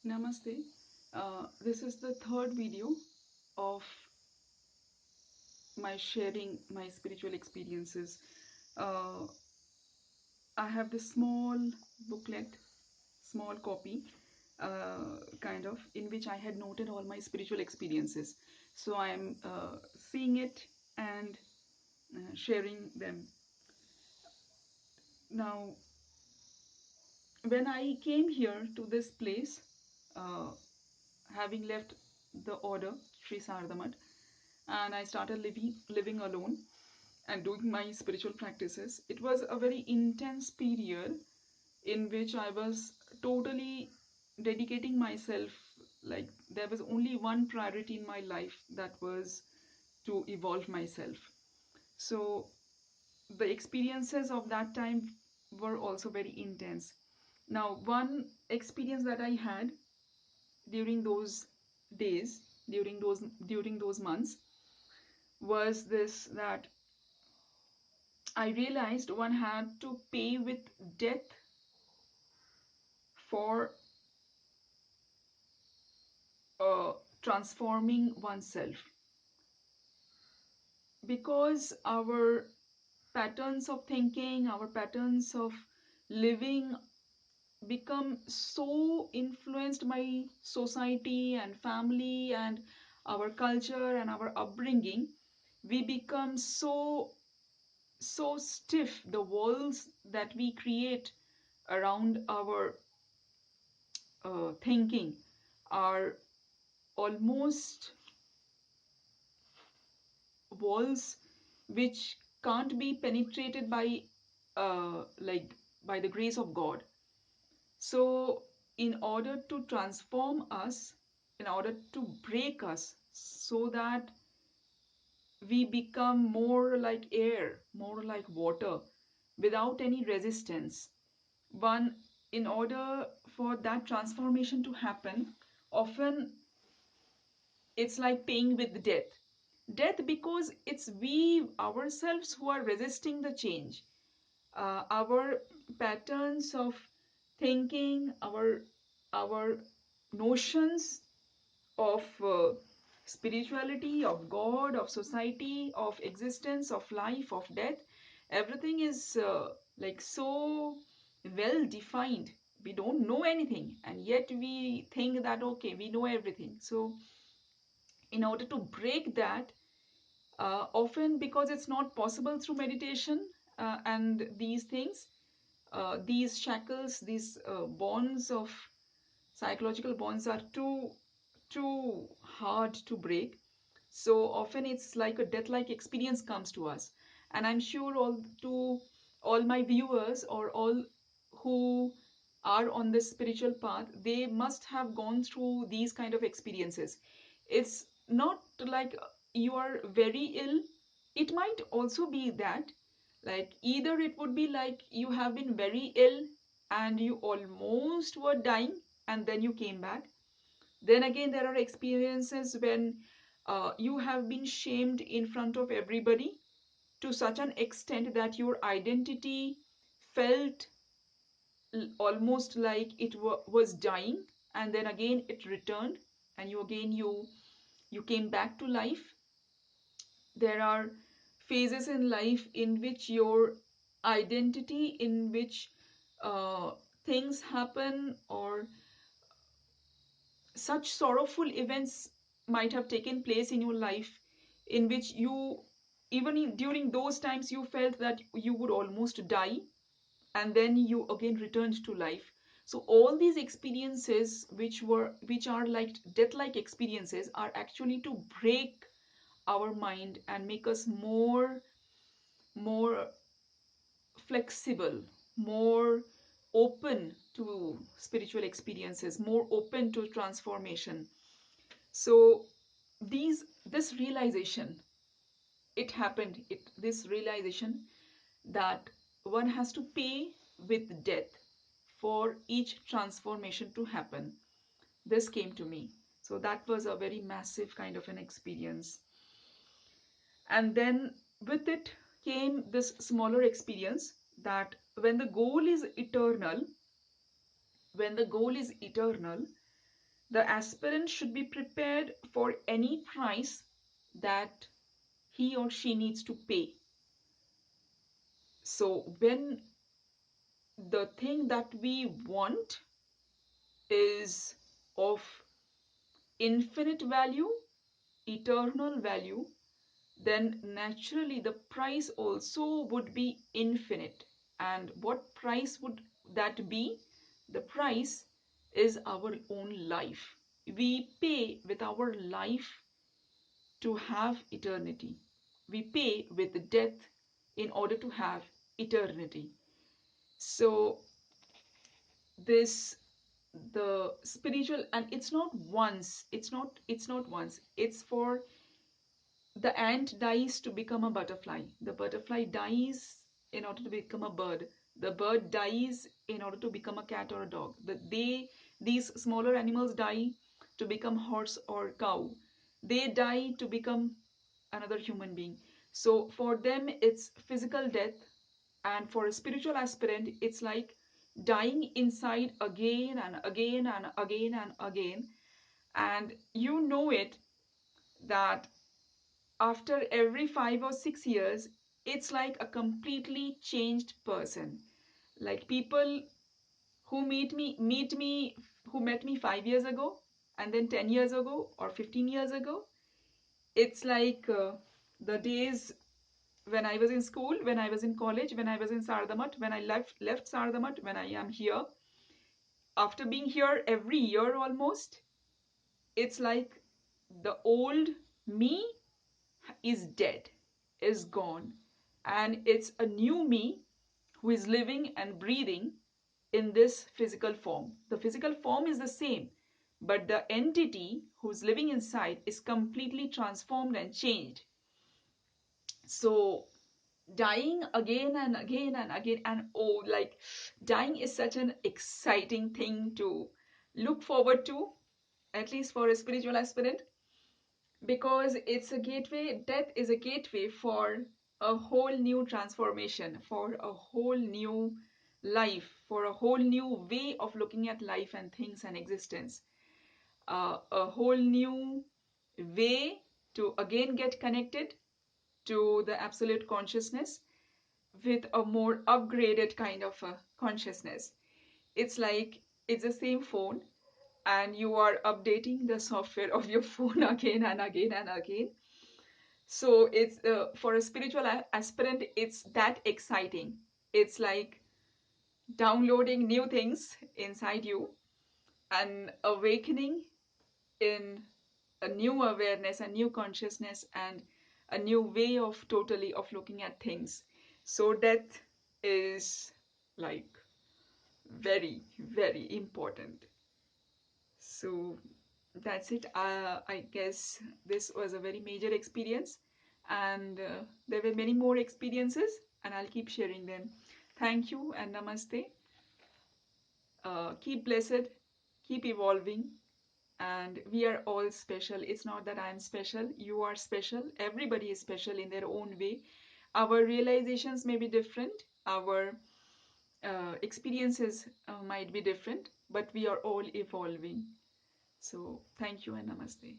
Namaste. This is the third video of my sharing my spiritual experiences. Uh, I have this small booklet, small copy, kind of, in which I had noted all my spiritual experiences. So I'm seeing it and sharing them. Now, when I came here to this place, uh, having left the order, Sri Sarada, and I started living alone and doing my spiritual practices. It was a very intense period in which I was totally dedicating myself. Like, there was only one priority in my life, that was to evolve myself. So the experiences of that time were also very intense. Now, one experience that I had during those days, during those months, was this, that I realized one had to pay with death for uh, transforming oneself, because our patterns of thinking, our patterns of living become so influenced by society and family and our culture and our upbringing. We become so stiff. The walls that we create around our thinking are almost walls which can't be penetrated by the grace of God. So in order to transform us, in order to break us, so that we become more like air, more like water, without any resistance, one in order for that transformation to happen, often it's like paying with death, because it's we ourselves who are resisting the change. Our patterns of thinking, our notions of spirituality, of God, of society, of existence, of life, of death, everything is like so well defined. We don't know anything, and yet we think that okay, we know everything. So in order to break that, often because it's not possible through meditation and these things, these shackles, these bonds of psychological bonds are too hard to break. So often it's like a death like experience comes to us. And I'm sure all my viewers, or all who are on this spiritual path, they must have gone through these kind of experiences. It's not like you are very ill. It might also be that, like, either it would be like you have been very ill and you almost were dying and then you came back. Then again, there are experiences when you have been shamed in front of everybody to such an extent that your identity felt almost like it was dying, and then again it returned, and you came back to life. There are phases in life in which your identity, in which uh, things happen, or such sorrowful events might have taken place in your life, in which you, during those times, you felt that you would almost die, and then you again returned to life. So all these experiences, which are like death like experiences, are actually to break our mind and make us more flexible, more open to spiritual experiences, more open to transformation. So this realization, it happened, this realization that one has to pay with death for each transformation to happen, this came to me. So that was a very massive kind of an experience. And then with it came this smaller experience, that when the goal is eternal, The aspirant should be prepared for any price that he or she needs to pay. So when the thing that we want is of infinite value, eternal value, then naturally the price also would be infinite. And what price would that be? The price is our own life. We pay with our life to have eternity. We pay with death in order to have eternity. So this the spiritual, and it's not once, it's for the ant dies to become a butterfly. The butterfly dies in order to become a bird. The bird dies in order to become a cat or a dog. These smaller animals die to become horse or cow. They die to become another human being. So for them, it's physical death, and for a spiritual aspirant, it's like dying inside again and again and again and again. And you know it that after every 5 or 6 years, it's like a completely changed person. Like people who met me 5 years ago, and then 10 years ago or 15 years ago, it's like the days when I was in school, when I was in college, when I was in Sarada, when I left Sarada, when I am here. After being here every year almost, it's like the old me is dead, is gone, and it's a new me who is living and breathing in this physical form. The physical form is the same, but the entity who's living inside is completely transformed and changed. So dying again and again and again, and oh, like dying is such an exciting thing to look forward to, at least for a spiritual aspirant, because it's a gateway. Death is a gateway for a whole new transformation, for a whole new life, for a whole new way of looking at life and things and existence, a whole new way to again get connected to the absolute consciousness with a more upgraded kind of a consciousness. It's like it's the same phone, and you are updating the software of your phone again and again and again. So it's for a spiritual aspirant, it's that exciting. It's like downloading new things inside you and awakening in a new awareness, a new consciousness, and a new way of totally of looking at things. So death is like very, very important. So that's it. I guess this was a very major experience, and there were many more experiences, and I'll keep sharing them. Thank you and namaste. Keep blessed, keep evolving, and we are all special. It's not that I'm special, you are special, everybody is special in their own way. Our realizations may be different, our experiences might be different, but we are all evolving. So thank you and namaste.